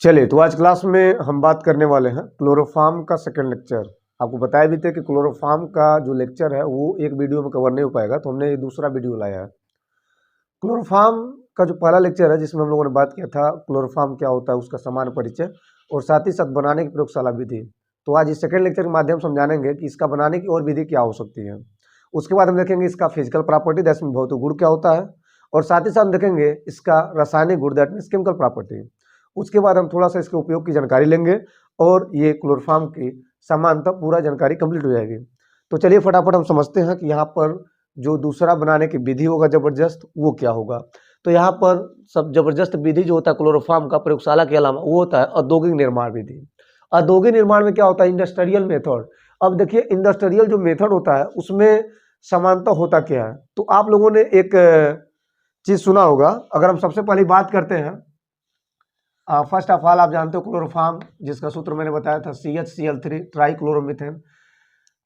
चलिए, तो आज क्लास में हम बात करने वाले हैं क्लोरोफार्म का सेकंड लेक्चर। आपको बताया भी थे कि क्लोरोफार्म का जो लेक्चर है वो एक वीडियो में कवर नहीं हो पाएगा, तो हमने ये दूसरा वीडियो लाया है। क्लोरोफार्म का जो पहला लेक्चर है जिसमें हम लोगों ने बात किया था क्लोरोफार्म क्या होता है, उसका सामान्य परिचय और साथ ही साथ बनाने की प्रयोगशाला विधि। तो आज इस सेकंड लेक्चर के माध्यम से हम जानेंगे कि इसका बनाने की और विधि क्या हो सकती है। उसके बाद हम देखेंगे इसका फिजिकल प्रॉपर्टी, दैट मीन भौतिक गुण क्या होता है, और साथ ही साथ हम देखेंगे इसका रासायनिक गुण, दैट मीन्स केमिकल प्रॉपर्टी। उसके बाद हम थोड़ा सा इसके उपयोग की जानकारी लेंगे और ये क्लोरोफार्म की सामान्यतः पूरा जानकारी कंप्लीट हो जाएगी। तो चलिए फटाफट हम समझते हैं कि यहाँ पर जो दूसरा बनाने की विधि होगा जबरदस्त, वो क्या होगा। तो यहाँ पर सब जबरदस्त विधि जो होता है क्लोरोफार्म का प्रयोगशाला के अलावा, वो होता है औद्योगिक निर्माण विधि। औद्योगिक निर्माण में क्या होता है, इंडस्ट्रियल मेथड। अब देखिए इंडस्ट्रियल जो मेथड होता है उसमें समानता होता क्या है। तो आप लोगों ने एक चीज सुना होगा, अगर हम सबसे पहले बात करते हैं, फर्स्ट ऑफ ऑल आप जानते हो क्लोरोफार्म जिसका सूत्र मैंने बताया था CHCl3 ट्राइक्लोरोमीथेन।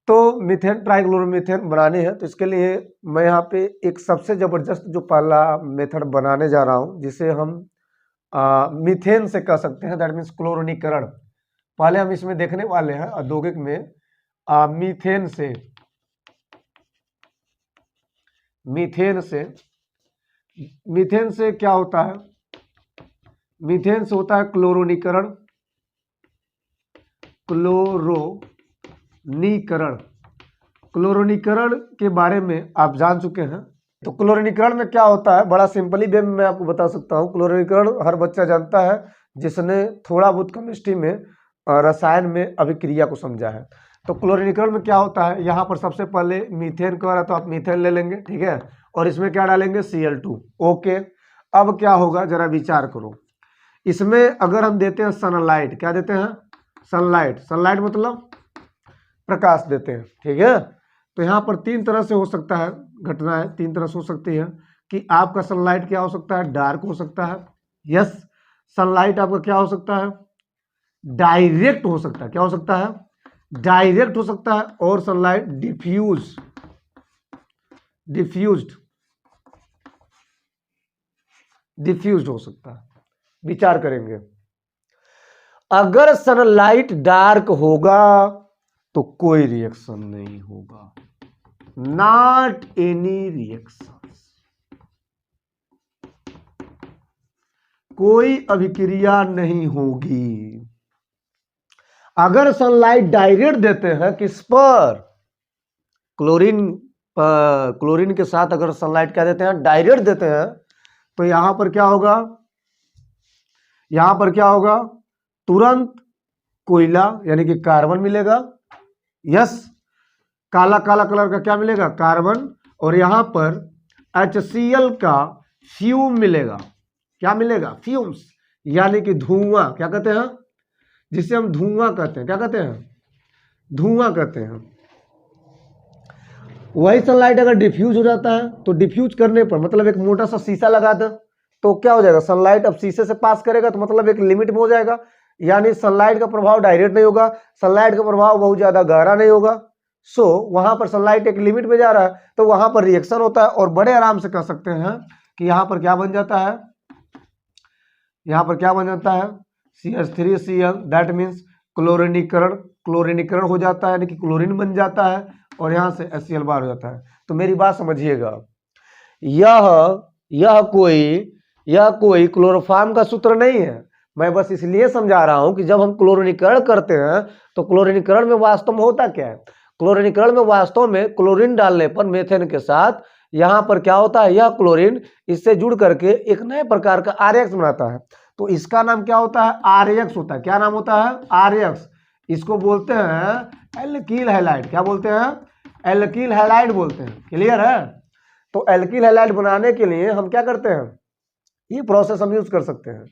तो मीथेन ट्राइक्लोरोमीथेन बनाने हैं, तो इसके लिए मैं यहाँ पे एक सबसे ज़बरदस्त जो पहला मेथड बनाने जा रहा हूँ जिसे हम मीथेन से कह सकते हैं, दैट मीन्स क्लोरोनीकरण। पहले हम इसमें देखने वाले हैं औद्योगिक में मीथेन से क्या होता है। मीथेन से होता है क्लोरोनीकरण। क्लोरोनीकरण के बारे में आप जान चुके हैं। तो क्लोरोनीकरण में क्या होता है, बड़ा सिंपली वे में मैं आपको बता सकता हूँ। क्लोरोनीकरण हर बच्चा जानता है जिसने थोड़ा बहुत केमिस्ट्री में रसायन में अभिक्रिया को समझा है। तो क्लोरोनीकरण में क्या होता है, यहाँ पर सबसे पहले मीथेन कह रहा है तो आप मीथेन ले लेंगे, ठीक है, और इसमें क्या डालेंगे Cl2। ओके, अब क्या होगा जरा विचार करो। इसमें अगर हम देते हैं सनलाइट, क्या देते हैं, सनलाइट मतलब प्रकाश देते हैं, ठीक है। तो यहाँ पर तीन तरह से हो सकता है घटनाएं, तीन तरह से हो सकती है कि आपका सनलाइट क्या हो सकता है, डार्क हो सकता है। यस, सनलाइट आपका क्या हो सकता है, डायरेक्ट हो सकता है। क्या हो सकता है, डायरेक्ट हो सकता है। और सनलाइट डिफ्यूज्ड हो सकता है। विचार करेंगे, अगर सनलाइट डार्क होगा तो कोई रिएक्शन नहीं होगा, नॉट एनी रिएक्शन, कोई अभिक्रिया नहीं होगी। अगर सनलाइट डायरेक्ट देते हैं किस पर, क्लोरीन के साथ अगर सनलाइट क्या देते हैं, डायरेक्ट देते हैं, तो यहां पर क्या होगा, तुरंत कोयला यानी कि कार्बन मिलेगा। यस, काला काला कलर का क्या मिलेगा, कार्बन, और यहां पर HCl का फ्यूम मिलेगा। क्या मिलेगा, फ्यूम्स, यानी कि धुआं। क्या कहते हैं, जिसे हम धुआं कहते हैं। क्या कहते हैं, धुआं कहते हैं। वही सनलाइट अगर डिफ्यूज हो जाता है तो डिफ्यूज करने पर मतलब एक मोटा सा शीशा लगा दे तो क्या हो जाएगा, सनलाइट अब शीशे से पास करेगा तो मतलब एक लिमिट में हो जाएगा, यानी सनलाइट का प्रभाव डायरेक्ट नहीं होगा, सनलाइट का प्रभाव बहुत ज्यादा गहरा नहीं होगा। सो वहां पर सनलाइट एक लिमिट में जा रहा है तो वहां पर रिएक्शन होता है, और बड़े आराम से कह सकते हैं कि यहाँ पर क्या बन जाता है, CH3Cl, दैट मीन्स क्लोरीनीकरण हो जाता है, यानी कि क्लोरीन बन जाता है, और यहाँ से HCl बाहर हो जाता है। तो मेरी बात समझिएगा, यह कोई क्लोरोफार्म का सूत्र नहीं है। मैं बस इसलिए समझा रहा हूं कि जब हम क्लोरीनीकरण करते हैं तो क्लोरीनीकरण में वास्तव में होता क्या है। क्लोरीनीकरण में वास्तव में क्लोरीन डालने पर मेथेन के साथ यहां पर क्या होता है, यह क्लोरीन इससे जुड़ करके एक नए प्रकार का RX बनाता है। तो इसका नाम क्या होता है, RX होता है। क्या नाम होता है, RX। इसको बोलते हैं एल्किल हैलाइड। क्या बोलते हैं, एल्किल हैलाइड बोलते हैं। क्लियर है। तो एल्किल हैलाइड बनाने के लिए हम क्या करते हैं, ये प्रोसेस हम यूज कर सकते हैं।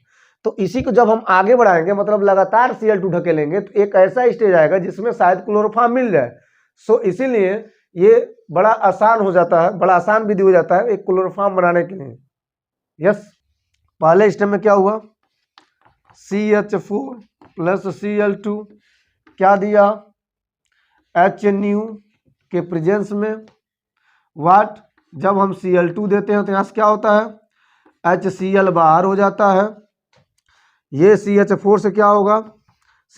तो इसी को जब हम आगे बढ़ाएंगे, मतलब लगातार Cl2 ढकेलेंगे, तो एक ऐसा स्टेज आएगा जिसमें शायद क्लोरोफार्म मिल जाए। सो इसीलिए ये बड़ा आसान हो जाता है, बड़ा आसान विधि हो जाता है एक क्लोरोफार्म बनाने के लिए। यस, पहले स्टेप में क्या हुआ, CH4 प्लस Cl2 क्या दिया, HNU के प्रेजेंस में वाट, जब हम Cl2 देते हैं तो यहाँ से क्या होता है, HCl बाहर हो जाता है, ये CH4 से क्या होगा,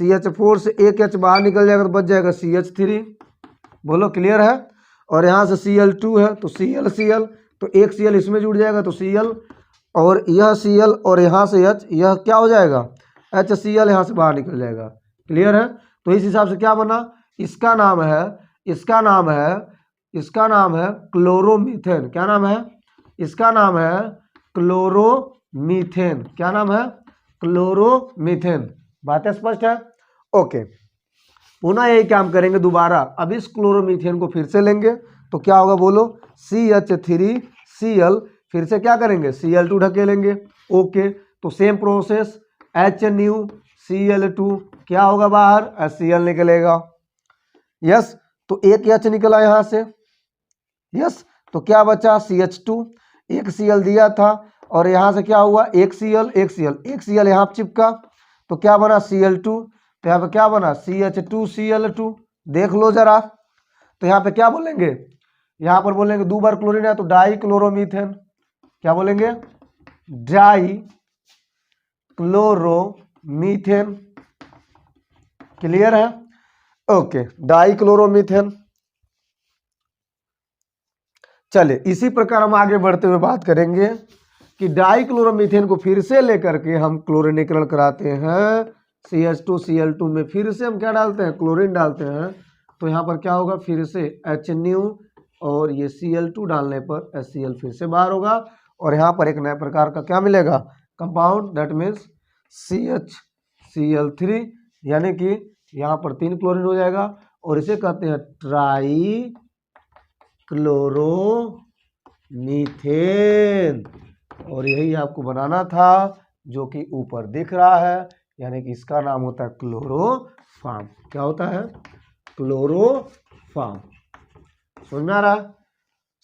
CH4 से एक H बाहर निकल जाएगा तो बच जाएगा CH3। बोलो क्लियर है। और यहाँ से Cl2 है तो Cl तो एक Cl इसमें जुड़ जाएगा तो Cl, और यह Cl और यहाँ से H, यह क्या हो जाएगा HCl, यहाँ से बाहर निकल जाएगा। क्लियर है। तो इस हिसाब से क्या बना, इसका नाम है क्लोरोमीथेन। क्या नाम है इसका, नाम है क्लोरोमीथेन। क्या नाम है, क्लोरोमीथेन। बात स्पष्ट है। ओके, पुनः यही काम करेंगे दोबारा। अब इस क्लोरोमीथेन को फिर से लेंगे तो क्या होगा बोलो, CH3Cl, फिर से क्या करेंगे Cl2 ढकेलेंगे। ओके, तो सेम प्रोसेस, HNuCl2 क्या होगा बाहर, HCl निकलेगा। यस, तो एक H निकला यहाँ से। यस, तो क्या बचा CH2, एक Cl दिया था और यहाँ से क्या हुआ एक Cl यहाँ चिपका तो क्या बना Cl2, तो यहाँ पे क्या बना CH2Cl2। देख लो जरा, तो यहाँ पे क्या बोलेंगे, यहाँ पर बोलेंगे दो बार क्लोरीन है तो डाई क्लोरोमीथेन। क्या बोलेंगे, डाई क्लोरोमीथेन। क्लियर है। Okay, dichloromethane. चलिए इसी प्रकार हम आगे बढ़ते हुए बात करेंगे कि डाइक्लोरोमीथेन को फिर से लेकर के हम क्लोरीनीकरण कराते हैं। CH2Cl2 में फिर से हम क्या डालते हैं, क्लोरीन डालते हैं। तो यहाँ पर क्या होगा, फिर से HNu और ये Cl2 डालने पर HCl फिर से बाहर होगा और यहाँ पर एक नए प्रकार का क्या मिलेगा, कंपाउंड, दैट मीन्स CHCl3, यानी कि यहाँ पर 3 क्लोरीन हो जाएगा और इसे कहते हैं ट्राई क्लोरोमीथेन। और यही आपको बनाना था जो कि ऊपर दिख रहा है, यानी कि इसका नाम होता है क्लोरोफॉर्म। क्या होता है, क्लोरोफॉर्म। समझ में आ रहा है,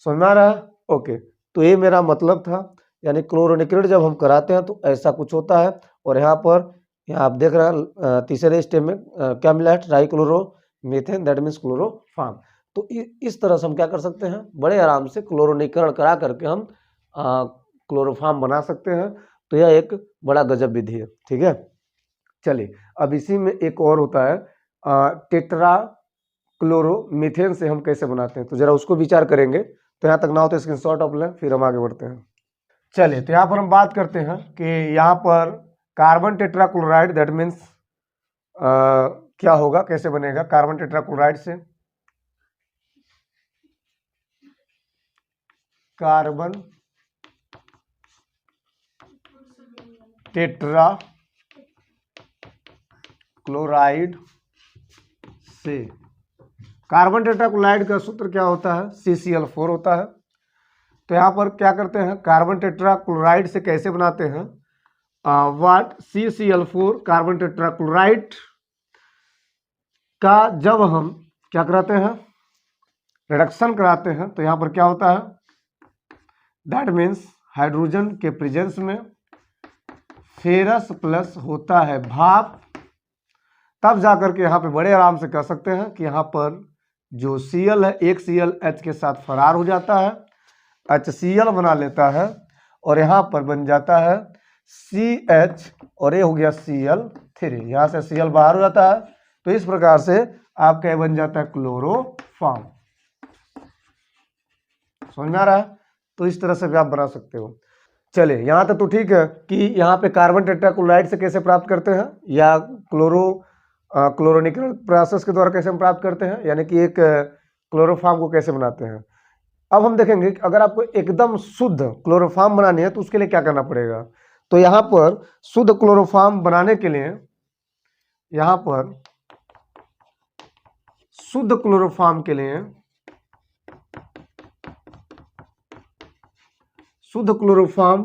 समझ में आ रहा है। ओके, तो ये मेरा मतलब था, यानी क्लोरोनीकरण जब हम कराते हैं तो ऐसा कुछ होता है। और यहाँ पर यहाँ आप देख रहे हैं तीसरे स्टेप में क्या मिला है, ट्राइक्लोरोमीथेन, दैट मीन्स क्लोरोफॉर्म। तो इस तरह से हम क्या कर सकते हैं, बड़े आराम से क्लोरोनीकरण करा करके हम क्लोरोफॉर्म बना सकते हैं। तो यह एक बड़ा गजब विधि है। ठीक है, चलिए अब इसी में एक और होता है टेट्रा क्लोरोमीथेन से हम कैसे बनाते हैं, तो जरा उसको विचार करेंगे। तो यहाँ तक ना हो तो स्क्रीनशॉट आप लें, फिर हम आगे बढ़ते हैं। चलिए, तो यहाँ पर हम बात करते हैं कि यहाँ पर कार्बन टेट्राक्लोराइड, दैट मीन्स क्या होगा, कैसे बनेगा कार्बन टेट्राक्लोराइड से, कार्बन टेट्रा क्लोराइड से। कार्बन टेट्राक्लोराइड का सूत्र क्या होता है, CCl4 होता है। तो यहाँ पर क्या करते हैं, कार्बन टेट्राक्लोराइड से कैसे बनाते हैं, व्हाट CCl4 कार्बन टेट्राक्लोराइड का जब हम क्या कराते हैं, रिडक्शन कराते हैं, तो यहाँ पर क्या होता है, दैट मीन्स हाइड्रोजन के प्रेजेंस में फेरस प्लस होता है भाप, तब जाकर के यहाँ पे बड़े आराम से कह सकते हैं कि यहाँ पर जो Cl है, एक Cl H के साथ फरार हो जाता है, HCl बना लेता है और यहाँ पर बन जाता है CH और ये हो गया Cl3, यहाँ से Cl बाहर हो जाता है। तो इस प्रकार से आपका ये बन जाता है क्लोरोफॉर्म। समझ में आ रहा है। तो इस तरह से भी आप बना सकते हो। चलिए यहाँ तक तो ठीक है कि यहाँ पे कार्बन टेट्राक्लोराइड से कैसे प्राप्त करते हैं, या क्लोरोनीकरण प्रोसेस के द्वारा कैसे हम प्राप्त करते हैं, यानी कि एक क्लोरोफॉर्म को कैसे बनाते हैं। अब हम देखेंगे कि अगर आपको एकदम शुद्ध क्लोरोफॉर्म बनानी है तो उसके लिए क्या करना पड़ेगा। तो यहाँ पर शुद्ध क्लोरोफॉर्म बनाने के लिए, यहाँ पर शुद्ध क्लोरोफॉर्म के लिए, शुद्ध क्लोरोफॉर्म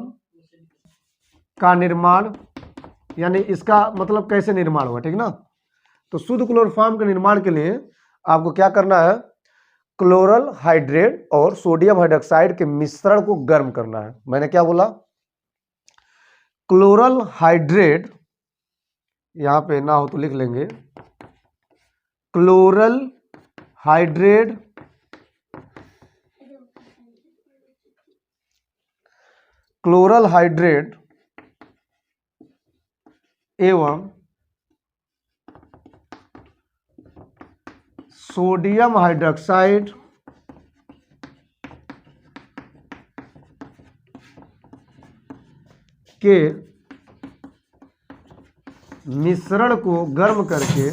का निर्माण, यानी इसका मतलब कैसे निर्माण हुआ, ठीक ना। तो शुद्ध क्लोरोफॉर्म के निर्माण के लिए आपको क्या करना है, क्लोरल हाइड्रेट और सोडियम हाइड्रोक्साइड के मिश्रण को गर्म करना है। मैंने क्या बोला, क्लोरल हाइड्रेट, यहां पे ना हो तो लिख लेंगे, क्लोरल हाइड्रेट एवं सोडियम हाइड्रोक्साइड के मिश्रण को गर्म करके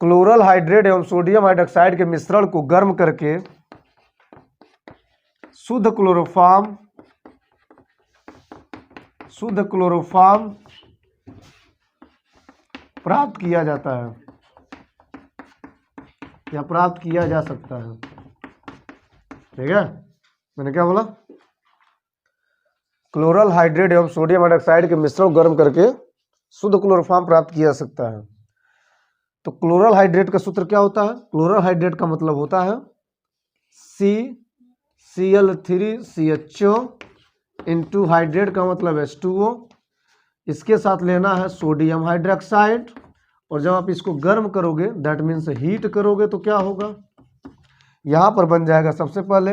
क्लोरल हाइड्रेट एवं सोडियम हाइड्रोक्साइड के मिश्रण को गर्म करके शुद्ध क्लोरोफॉर्म प्राप्त किया जाता है या प्राप्त किया जा सकता है। ठीक है, मैंने क्या बोला? क्लोरल हाइड्रेट एवं सोडियम हाइड्रोक्साइड के मिश्रण को गर्म करके शुद्ध क्लोरोफॉर्म प्राप्त किया जा सकता है। तो क्लोरल हाइड्रेट का सूत्र क्या होता है? क्लोरल हाइड्रेट का मतलब होता है CCl3CHO इंटू हाइड्रेट का मतलब H2O। इसके साथ लेना है सोडियम हाइड्रोक्साइड, और जब आप इसको गर्म करोगे दैट मीन्स हीट करोगे तो क्या होगा? यहाँ पर बन जाएगा सबसे पहले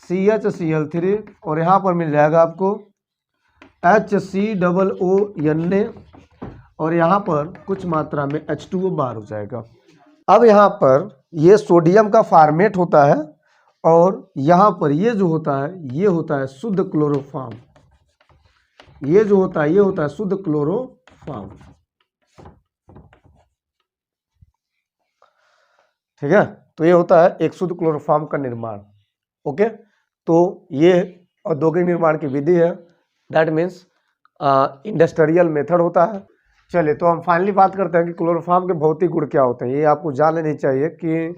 CHCl3 और यहाँ पर मिल जाएगा आपको HCOONA और यहाँ पर कुछ मात्रा में H2O बाहर हो जाएगा। अब यहाँ पर ये सोडियम का फॉर्मेट होता है और यहाँ पर ये जो होता है ये होता है शुद्ध क्लोरोफॉर्म। ये जो होता है ये होता है शुद्ध क्लोरोफॉर्म। ठीक है, तो ये होता है एक शुद्ध क्लोरोफॉर्म का निर्माण। ओके, तो ये औद्योगिक निर्माण की विधि है, दैट मीन्स इंडस्ट्रियल मेथड होता है। चलिए, तो हम फाइनली बात करते हैं कि क्लोरोफॉर्म के भौतिक गुण क्या होते हैं। ये आपको जान लेनी चाहिए कि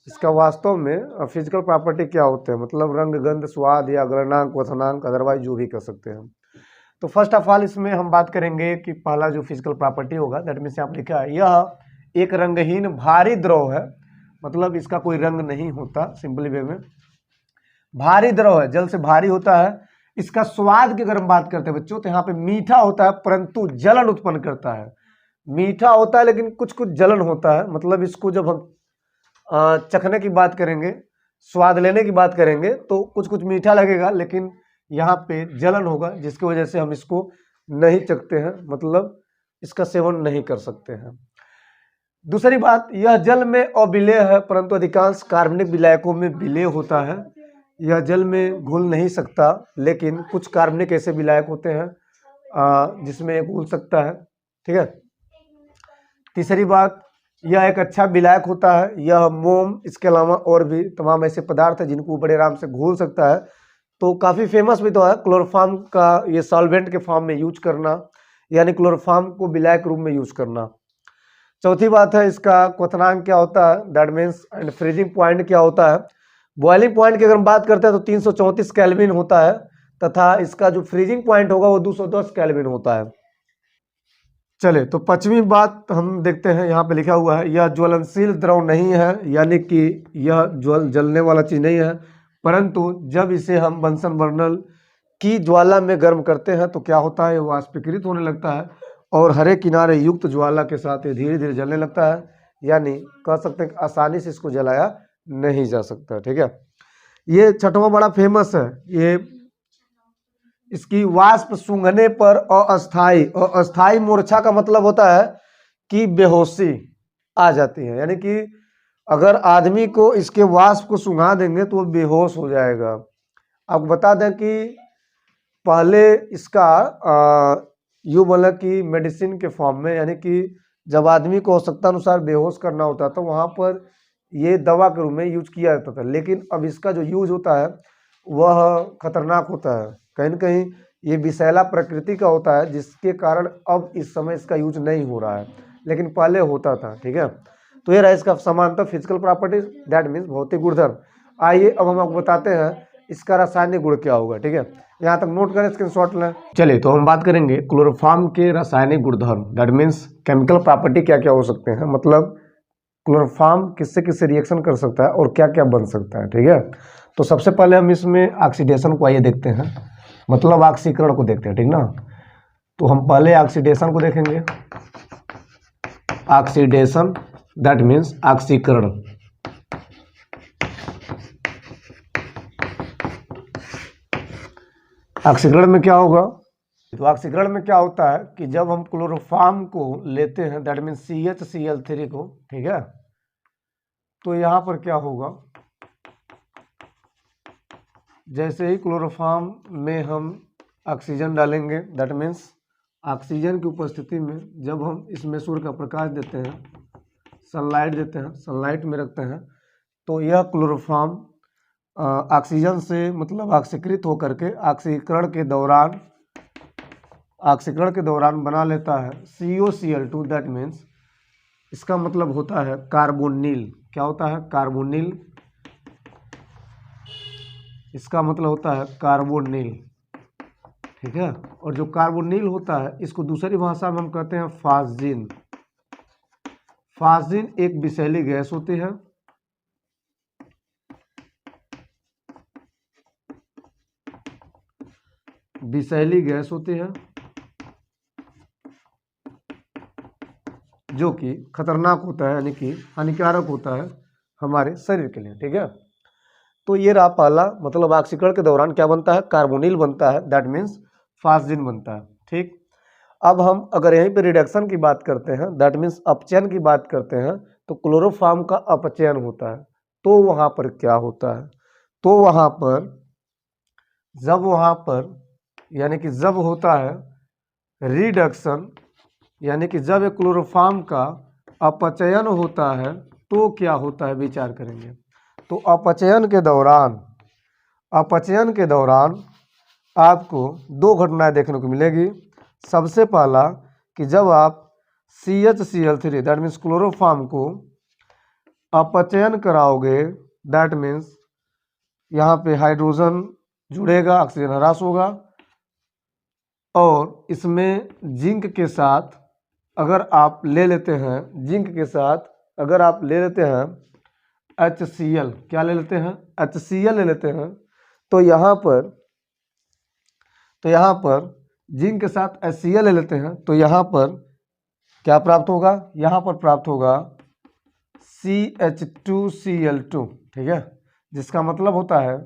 इसका वास्तव में फिजिकल प्रॉपर्टी क्या होते हैं, मतलब रंग, गंध, स्वाद या गलनांक, क्वथनांक, अदरवाइज जो भी कर सकते हैं। तो फर्स्ट ऑफ ऑल इसमें हम बात करेंगे कि पहला जो फिजिकल प्रॉपर्टी होगा दैट मीन्स यहाँ लिखा है यह एक रंगहीन भारी द्रव है, मतलब इसका कोई रंग नहीं होता, सिंपली वे में भारी द्रव है, जल से भारी होता है। इसका स्वाद की अगर हम बात करते हैं बच्चों तो यहाँ पे मीठा होता है परंतु जलन उत्पन्न करता है। मीठा होता है लेकिन कुछ कुछ जलन होता है, मतलब इसको जब हम चखने की बात करेंगे, स्वाद लेने की बात करेंगे तो कुछ कुछ मीठा लगेगा लेकिन यहाँ पे जलन होगा, जिसकी वजह से हम इसको नहीं चखते हैं, मतलब इसका सेवन नहीं कर सकते हैं। दूसरी बात, यह जल में अविलेय है परंतु अधिकांश कार्बनिक विलायकों में विलेय होता है। यह जल में घुल नहीं सकता लेकिन कुछ कार्बनिक ऐसे विलायक होते हैं जिसमें ये घुल सकता है। ठीक है, तीसरी बात, यह एक अच्छा विलायक होता है। यह मोम, इसके अलावा और भी तमाम ऐसे पदार्थ हैं जिनको बड़े आराम से घोल सकता है। तो काफ़ी फेमस भी तो है क्लोरोफॉर्म का ये सॉल्वेंट के फॉर्म में यूज करना, यानी क्लोरोफॉर्म को विलायक रूप में यूज करना। चौथी बात है इसका क्वथनांक क्या होता है, that means and freezing point क्या होता है। बॉइलिंग पॉइंट की अगर हम बात करते हैं तो 334 केल्विन होता है तथा इसका जो फ्रीजिंग पॉइंट होगा वो 210 केल्विन होता है। चले, तो पांचवी बात हम देखते हैं, यहाँ पे लिखा हुआ है यह ज्वलनशील द्रव नहीं है, यानी कि यह जलने वाला चीज नहीं है, परंतु जब इसे हम बंसन बर्नल की ज्वाला में गर्म करते हैं तो क्या होता है, वो वाष्पीकृत होने लगता है और हरे किनारे युक्त ज्वाला के साथ ये धीरे धीरे जलने लगता है, यानी कह सकते हैं कि आसानी से इसको जलाया नहीं जा सकता। ठीक है, ये छठवां बड़ा फेमस है, ये इसकी वाष्प सूंघने पर अस्थाई मूर्छा का मतलब होता है कि बेहोशी आ जाती है, यानी कि अगर आदमी को इसके वाष्प को सूंघा देंगे तो वो बेहोश हो जाएगा। आपको बता दें कि पहले इसका यूँ बोला कि मेडिसिन के फॉर्म में, यानी कि जब आदमी को आवश्यकता अनुसार बेहोश करना होता था वहाँ पर ये दवा के रूप में यूज किया जाता था, लेकिन अब इसका जो यूज होता है वह खतरनाक होता है, कहीं न कहीं ये विषैला प्रकृति का होता है, जिसके कारण अब इस समय इसका यूज नहीं हो रहा है, लेकिन पहले होता था। ठीक है, तो ये रहा इसका समानता फिजिकल प्रॉपर्टीज, दैट मीन्स भौतिक गुणधर्म। आइए अब हम आपको बताते हैं इसका रासायनिक गुण क्या होगा। ठीक है, यहाँ तक नोट करें, स्क्रीनशॉट लें। चलिए, तो हम बात करेंगे क्लोरोफॉर्म के रासायनिक गुणधर्म, दैट मीन्स केमिकल प्रॉपर्टी क्या क्या हो सकते हैं, मतलब क्लोरोफॉर्म किससे किससे रिएक्शन कर सकता है और क्या क्या बन सकता है। ठीक है, तो सबसे पहले हम इसमें ऑक्सीडेशन को आइए देखते हैं, मतलब ऑक्सीकरण को देखते हैं। ठीक ना, तो हम पहले ऑक्सीडेशन को देखेंगे। ऑक्सीडेशन दैट मीन्स ऑक्सीकरण में क्या होगा? तो ऑक्सीकरण में क्या होता है कि जब हम क्लोरोफॉर्म को लेते हैं, दैट मीन CHCl3 को, ठीक है, तो यहाँ पर क्या होगा, जैसे ही क्लोरोफॉर्म में हम ऑक्सीजन डालेंगे, दैट मीन्स ऑक्सीजन की उपस्थिति में जब हम इसमें सूर्य का प्रकाश देते हैं, सनलाइट देते हैं, सनलाइट में रखते हैं, तो यह क्लोरोफॉर्म ऑक्सीजन से मतलब ऑक्सीकृत होकर के ऑक्सीकरण के दौरान बना लेता है COCl2, दैट मीन्स इसका मतलब होता है कार्बोनिल। क्या होता है? कार्बोनिल। इसका मतलब होता है कार्बोनिल, ठीक है। और जो कार्बोनिल होता है इसको दूसरी भाषा में हम कहते हैं फास्जिन। फास्जिन एक विषैली गैस होती है, विषैली गैस होती है जो कि खतरनाक होता है, यानी कि हानिकारक होता है हमारे शरीर के लिए, ठीक है। तो ये रहा पहला, मतलब ऑक्सीकरण के दौरान क्या बनता है? कार्बोनिल बनता है, दैट मीन्स फास्जिन बनता है, ठीक। अब हम अगर यहीं पे रिडक्शन की बात करते हैं, दैट मीन्स अपचयन की बात करते हैं, तो क्लोरोफॉर्म का अपचयन होता है। तो वहाँ पर क्या होता है? तो वहाँ पर यानी कि जब होता है रिडक्शन, यानी कि जब एक क्लोरोफॉर्म का अपचयन होता है तो क्या होता है, विचार करेंगे। तो अपचयन के दौरान आपको दो घटनाएं देखने को मिलेगी। सबसे पहला कि जब आप CHCl3 दैट मीन्स क्लोरोफॉर्म को अपचयन कराओगे, दैट मीन्स यहाँ पे हाइड्रोजन जुड़ेगा, ऑक्सीजन ह्रास होगा, और इसमें जिंक के साथ अगर आप ले लेते हैं, HCl, क्या ले लेते हैं? HCl ले लेते हैं, तो यहाँ पर जिंक के साथ HCl ले लेते हैं, तो यहाँ पर क्या प्राप्त होगा? यहाँ पर प्राप्त होगा CH2Cl2, ठीक है, जिसका मतलब होता है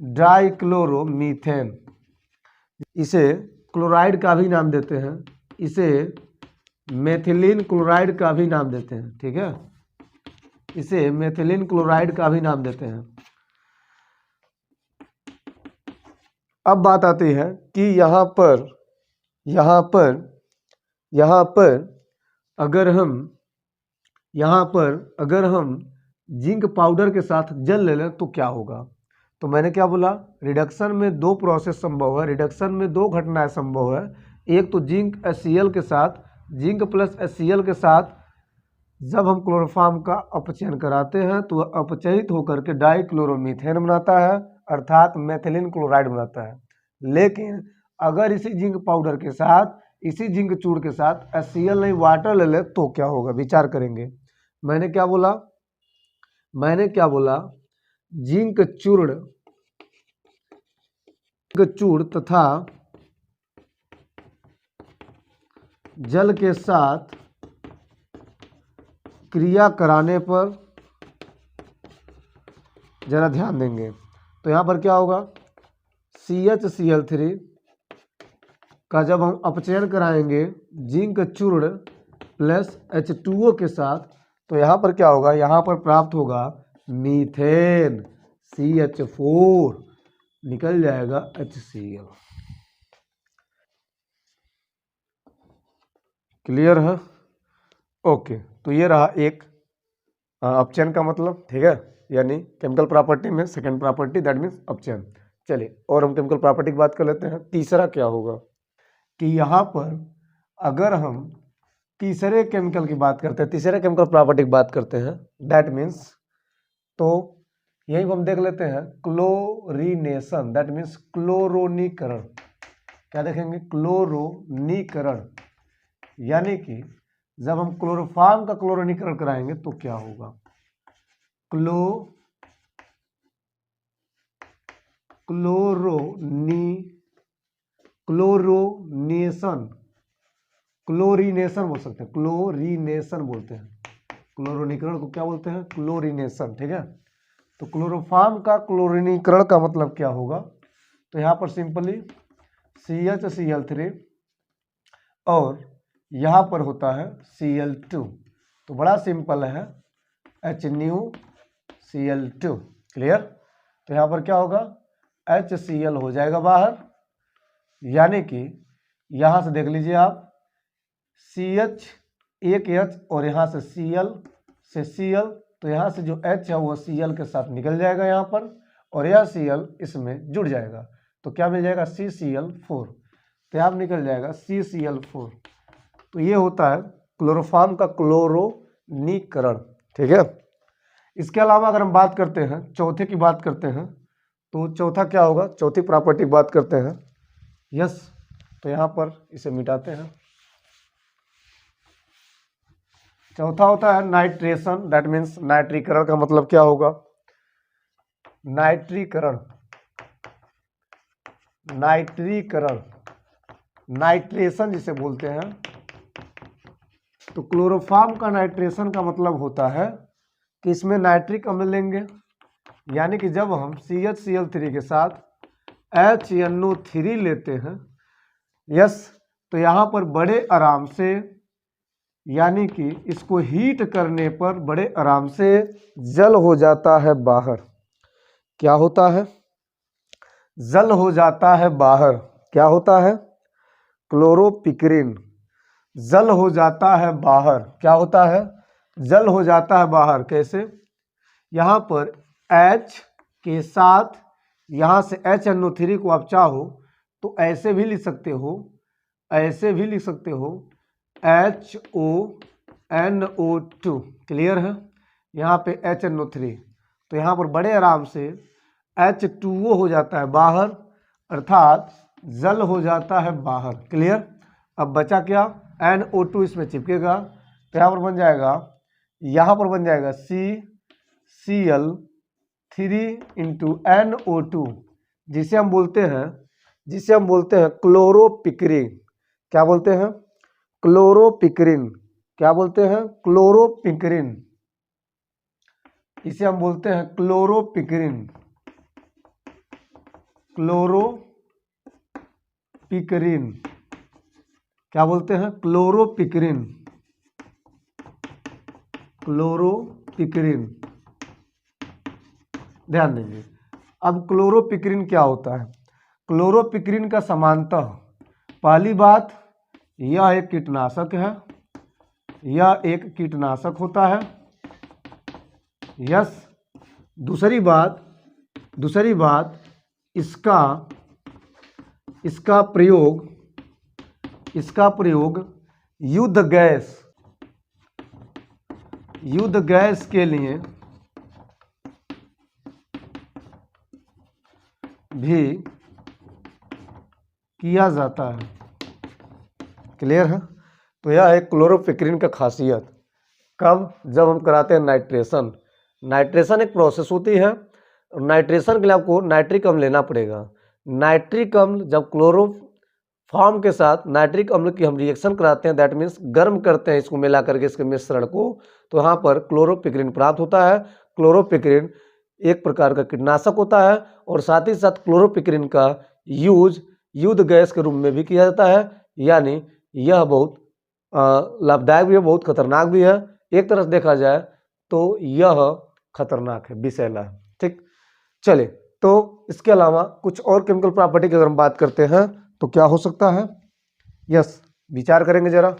डाइक्लोरोमीथेन। इसे क्लोराइड का भी नाम देते हैं, इसे मेथिलीन क्लोराइड का भी नाम देते हैं, ठीक है, इसे मेथिलीन क्लोराइड का भी नाम देते हैं। अब बात आती है कि यहाँ पर अगर हम जिंक पाउडर के साथ जल ले लें तो क्या होगा? तो मैंने क्या बोला, रिडक्शन में दो प्रोसेस संभव है, रिडक्शन में दो घटनाएं संभव है। एक तो जिंक प्लस HCl के साथ जब हम क्लोरोफॉर्म का अपचयन कराते हैं तो वह अपचयित होकर के डाइक्लोरोमीथेन बनाता है, अर्थात मेथिलीन क्लोराइड बनाता है। लेकिन अगर इसी जिंक पाउडर के साथ, इसी जिंक चूड़ के साथ HCl नहीं वाटर ले ले तो क्या होगा, विचार करेंगे। मैंने क्या बोला, जिंक चूड़ तथा जल के साथ क्रिया कराने पर, जरा ध्यान देंगे, तो यहाँ पर क्या होगा, CHCl3 का जब हम अपचयन कराएंगे जिंक चूर्ण प्लस H2O के साथ, तो यहाँ पर क्या होगा, यहाँ पर प्राप्त होगा मीथेन, CH4, निकल जाएगा HCl। क्लियर है? ओके, तो ये रहा एक अपचयन का मतलब, ठीक है, यानी केमिकल प्रॉपर्टी में सेकंड प्रॉपर्टी दैट मीन्स अपचयन। चलिए और हम केमिकल प्रॉपर्टी की बात कर लेते हैं। तीसरा क्या होगा कि यहाँ पर अगर हम तीसरे केमिकल की बात करते हैं, तीसरे केमिकल प्रॉपर्टी की बात करते हैं, दैट मीन्स, तो यही हम देख लेते हैं क्लोरीनेशन, दैट मीन्स क्लोरोनीकरण। क्या देखेंगे? क्लोरोनीकरण, यानी कि जब हम क्लोरोफॉर्म का क्लोरोनीकरण कराएंगे तो क्या होगा, क्लोरीनेशन बोल सकते हैं, क्लोरीनेशन बोलते हैं, क्लोरोनीकरण को क्या बोलते हैं? क्लोरीनेशन, ठीक है। तो क्लोरोफॉर्म का क्लोरीनीकरण का मतलब क्या होगा? तो यहाँ पर सिंपली CHCl3 और यहाँ पर होता है Cl2, तो बड़ा सिंपल है HNuCl2। क्लियर? तो यहाँ पर क्या होगा? HCl हो जाएगा बाहर, यानी कि यहाँ से देख लीजिए आप CH एक H और यहाँ से Cl से Cl, तो यहाँ से जो H है वो Cl के साथ निकल जाएगा यहाँ पर, और यह Cl इसमें जुड़ जाएगा, तो क्या मिल जाएगा? CCl4। तो यहाँ निकल जाएगा CCl4। तो ये होता है क्लोरोफॉर्म का क्लोरोनीकरण। ठीक है। इसके अलावा अगर हम बात करते हैं, चौथे की बात करते हैं, तो चौथा क्या होगा? चौथी प्रॉपर्टी की बात करते हैं। यस, तो यहाँ पर इसे मिटाते हैं। चौथा होता है नाइट्रेशन, दैट मीन्स नाइट्रीकरण का मतलब क्या होगा? नाइट्रीकरण, नाइट्रीकरण, नाइट्रेशन जिसे बोलते हैं। तो क्लोरोफॉर्म का नाइट्रेशन का मतलब होता है कि इसमें नाइट्रिक अम्ल लेंगे, यानी कि जब हम CHCl3 के साथ HNO3 लेते हैं, यस, तो यहाँ पर बड़े आराम से, यानी कि इसको हीट करने पर बड़े आराम से जल हो जाता है बाहर। क्या होता है? जल हो जाता है बाहर। क्या होता है? क्लोरोपिक्रिन जल हो जाता है बाहर। क्या होता है? जल हो जाता है बाहर। कैसे? यहाँ पर H के साथ यहाँ से HNO3 को आप चाहो तो ऐसे भी लिख सकते हो, ऐसे भी लिख सकते हो HONO2। क्लियर है? यहाँ पे HNO3, तो यहाँ पर बड़े आराम से H2O हो जाता है बाहर, अर्थात जल हो जाता है बाहर। क्लियर? अब बचा क्या? NO2 इसमें चिपकेगा, तो यहाँ पर बन जाएगा, यहाँ पर बन जाएगा CCl3 इंटू NO2, जिसे हम बोलते हैं क्लोरोपिक्रिन। क्या बोलते हैं? क्लोरोपिक्रिन। क्या बोलते हैं? क्लोरोपिक्रिन। इसे हम बोलते हैं क्लोरोपिक्रिन। क्लोरोपिक्रिन। क्या बोलते हैं? क्लोरोपिक्रिन। क्लोरोपिक्रिन। ध्यान दीजिए। अब क्लोरोपिक्रिन क्या होता है? क्लोरोपिक्रिन का समानतः, पहली बात, यह एक कीटनाशक है, यह एक कीटनाशक होता है। यस। दूसरी बात इसका प्रयोग युद्ध गैस के लिए भी किया जाता है। क्लियर है? तो यह है क्लोरोपिक्रिन का खासियत। कब? जब हम कराते हैं नाइट्रेशन। नाइट्रेशन एक प्रोसेस होती है, और नाइट्रेशन के लिए आपको नाइट्रिक अम्ल लेना पड़ेगा। नाइट्रिक अम्ल जब क्लोरोफॉर्म के साथ नाइट्रिक अम्ल की हम रिएक्शन कराते हैं, दैट मीन्स गर्म करते हैं इसको मिला करके इसके मिश्रण को, तो यहाँ पर क्लोरोपिक्रिन प्राप्त होता है। क्लोरोपिक्रिन एक प्रकार का कीटनाशक होता है, और साथ ही साथ क्लोरोपिक्रिन का यूज युद्ध गैस के रूप में भी किया जाता है, यानी यह बहुत लाभदायक भी है, बहुत खतरनाक भी है। एक तरह से देखा जाए तो यह खतरनाक है, विषैला है। ठीक, चलिए, तो इसके अलावा कुछ और केमिकल प्रॉपर्टी की अगर हम बात करते हैं तो क्या हो सकता है? यस, विचार करेंगे जरा।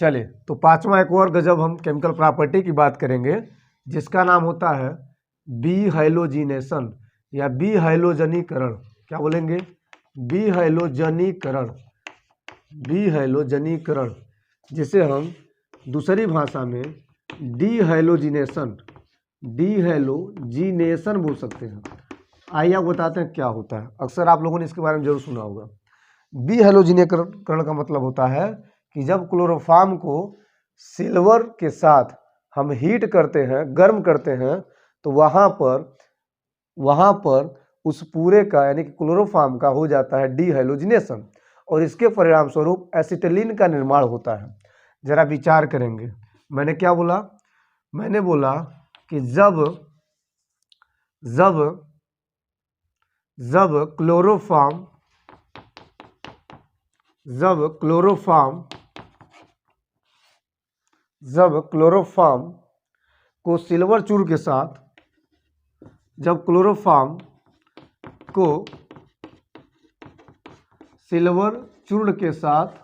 चलिए, तो पांचवा एक और गजब हम केमिकल प्रॉपर्टी की बात करेंगे, जिसका नाम होता है बीहाइलोजिनेशन या बीहाइलोजनीकरण। क्या बोलेंगे? बीहाइलोजनीकरण। बीहाइलोजनीकरण, जिसे हम दूसरी भाषा में डीहाइलोजिनेशन बोल सकते हैं। आइए आप बताते हैं क्या होता है। अक्सर आप लोगों ने इसके बारे में जरूर सुना होगा। बीहाइलोजनीकरण का मतलब होता है कि जब क्लोरोफॉर्म को सिल्वर के साथ हम हीट करते हैं, गर्म करते हैं, तो वहाँ पर उस पूरे का, यानी कि क्लोरोफॉर्म का, हो जाता है डीहाइलोजिनेशन, और इसके परिणाम स्वरूप एसिटिलीन का निर्माण होता है। जरा विचार करेंगे। मैंने क्या बोला? मैंने बोला कि जब जब क्लोरोफॉर्म को सिल्वर चूर्ण के साथ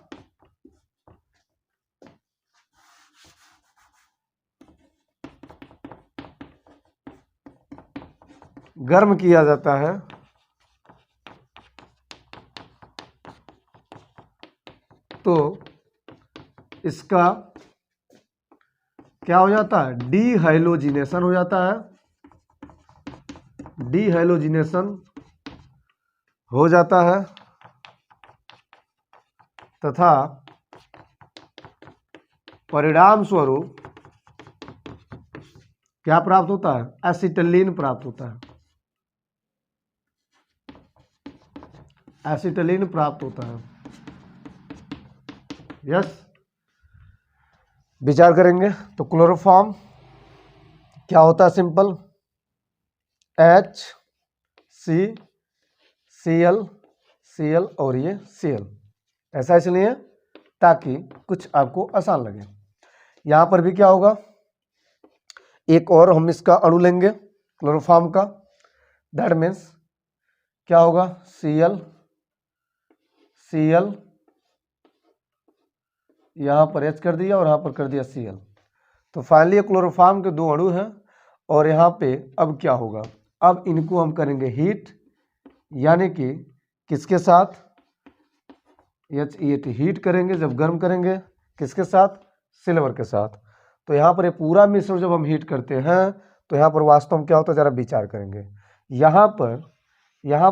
गर्म किया जाता है तो इसका क्या हो जाता है? डीहाइलोजिनेशन हो जाता है। डीहाइलोजिनेशन हो जाता है तथा परिणाम स्वरूप क्या प्राप्त होता है? एसिटिलीन प्राप्त होता है। एसिटिलीन प्राप्त होता है। यस, विचार करेंगे तो क्लोरोफॉर्म क्या होता है? सिंपल HCl और ये Cl, ऐसा इसलिए ताकि कुछ आपको आसान लगे। यहां पर भी क्या होगा? एक और हम इसका अणु लेंगे क्लोरोफॉर्म का, दैट मीन्स क्या होगा? Cl यहां पर H कर दिया और यहां पर कर दिया Cl। तो फाइनली क्लोरोफॉर्म के दो अणु हैं और यहाँ पे अब क्या होगा? अब इनको हम करेंगे हीट, यानी कि किसके साथ? HEAT हीट करेंगे। जब गर्म करेंगे किसके साथ? सिल्वर के साथ। तो यहाँ पर ये पूरा मिश्रण जब हम हीट करते हैं तो यहाँ पर वास्तव में क्या होता है, जरा विचार करेंगे। यहाँ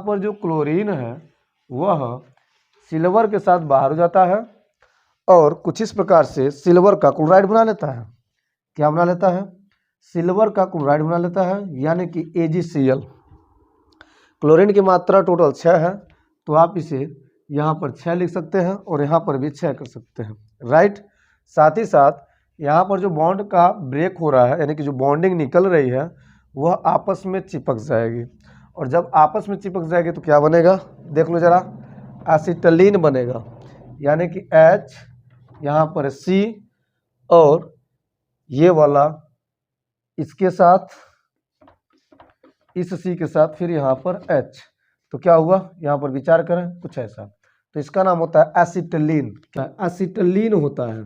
पर जो क्लोरीन है वह सिल्वर के साथ बाहर हो जाता है और कुछ इस प्रकार से सिल्वर का क्लोराइड बना लेता है। क्या बना लेता है? सिल्वर का क्लोराइड बना लेता है, यानी कि AgCl। क्लोरीन की मात्रा टोटल 6 है, तो आप इसे यहाँ पर 6 लिख सकते हैं और यहाँ पर भी 6 कर सकते हैं, राइट। साथ ही साथ यहाँ पर जो बॉन्ड का ब्रेक हो रहा है, यानी कि जो बॉन्डिंग निकल रही है वह आपस में चिपक जाएगी, और जब आपस में चिपक जाएगी तो क्या बनेगा? देख लो जरा, एसिटिलीन बनेगा, यानी कि H, यहाँ पर C और ये वाला इसके साथ, इस C के साथ, फिर यहाँ पर H। तो क्या हुआ? यहाँ पर विचार करें कुछ ऐसा। तो इसका नाम होता है एसिटिलीन। क्या? एसिटिलीन होता है।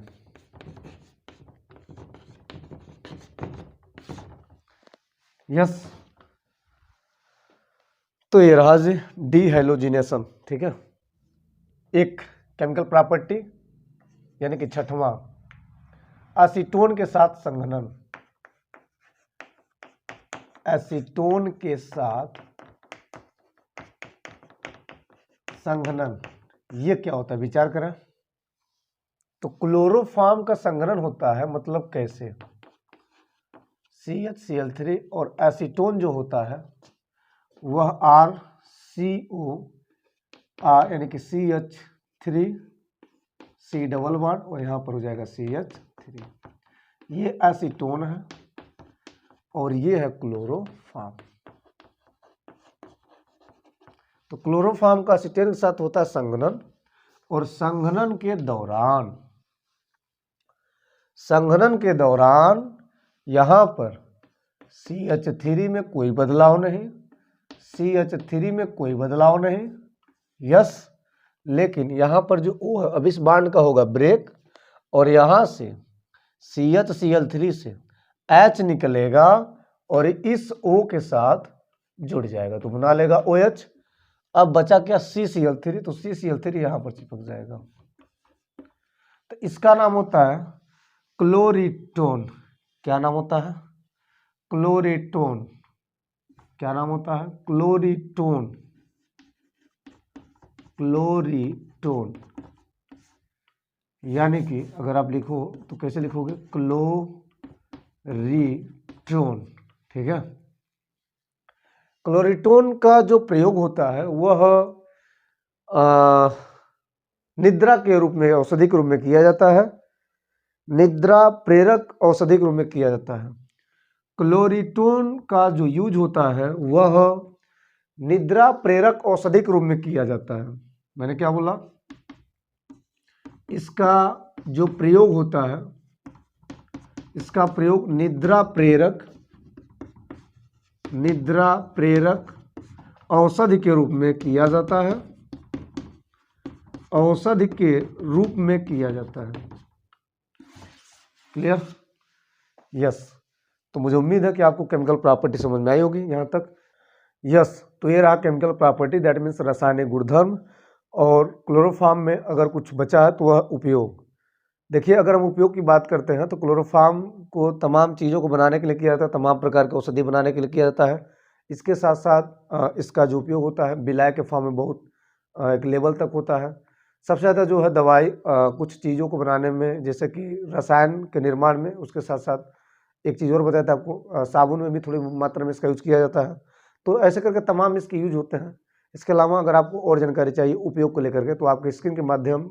यस, तो ये रहा जी डीहाइलोजिनेशन, ठीक है। एक केमिकल प्रॉपर्टी, यानी कि छठवां, एसीटोन के साथ संघनन। एसीटोन के साथ संघनन, ये क्या होता है? विचार करें तो क्लोरोफॉर्म का संघनन होता है, मतलब कैसे? CHCl3 और एसीटोन जो होता है वह RCO, यानी कि CH3 C डबल बॉन्ड और यहाँ पर हो जाएगा CH3। ये एसीटोन है और ये है क्लोरोफॉर्म। तो क्लोरोफॉर्म का एसीटेन के साथ होता है संघनन, और संघनन के दौरान यहाँ पर CH3 में कोई बदलाव नहीं, यस। लेकिन यहाँ पर जो O है, अब इस बांड का होगा ब्रेक, और यहाँ से CHCl3 से H निकलेगा और इस O के साथ जुड़ जाएगा, तो बना लेगा OH। अब बचा क्या? CCl3, तो CCl3 यहाँ पर चिपक जाएगा। तो इसका नाम होता है क्लोरीटोन। क्या नाम होता है? क्लोरीटोन। क्या नाम होता है? क्लोरीटोन। यानी कि अगर आप लिखो तो कैसे लिखोगे? क्लोरीटोन, ठीक है। क्लोरीटोन का जो प्रयोग होता है वह निद्रा के रूप में, औषधि के रूप में किया जाता है। निद्रा प्रेरक औषधि के रूप में किया जाता है। क्लोरिटोन का जो यूज होता है वह निद्रा प्रेरक औषधि के रूप में किया जाता है। मैंने क्या बोला? इसका जो प्रयोग होता है, इसका प्रयोग निद्रा प्रेरक औषधि के रूप में किया जाता है, औषधि के रूप में किया जाता है। क्लियर? यस। तो मुझे उम्मीद है कि आपको केमिकल प्रॉपर्टी समझ में आई होगी यहाँ तक। यस, तो ये रहा केमिकल प्रॉपर्टी, दैट मीन्स रासायनिक गुणधर्म। और क्लोरोफॉर्म में अगर कुछ बचा है तो वह उपयोग। देखिए, अगर हम उपयोग की बात करते हैं तो क्लोरोफॉर्म को तमाम चीज़ों को बनाने के लिए किया जाता है, तमाम प्रकार के औषधि बनाने के लिए किया जाता है। इसके साथ साथ इसका जो उपयोग होता है विलाय के फॉर्म में बहुत एक लेवल तक होता है। सबसे ज़्यादा जो है दवाई कुछ चीज़ों को बनाने में, जैसे कि रसायन के निर्माण में। उसके साथ साथ एक चीज़ और बताया था आपको, साबुन में भी थोड़ी मात्रा में इसका यूज़ किया जाता है। तो ऐसे करके तमाम इसके यूज होते हैं। इसके अलावा अगर आपको और जानकारी चाहिए उपयोग को लेकर के, तो आपके स्क्रीन के माध्यम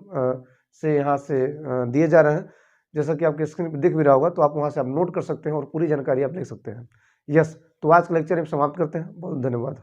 से यहाँ से दिए जा रहे हैं। जैसा कि आपके स्क्रीन पर दिख भी रहा होगा, तो आप वहाँ से आप नोट कर सकते हैं और पूरी जानकारी आप ले सकते हैं। यस, तो आज का लेक्चर हम समाप्त करते हैं। बहुत धन्यवाद।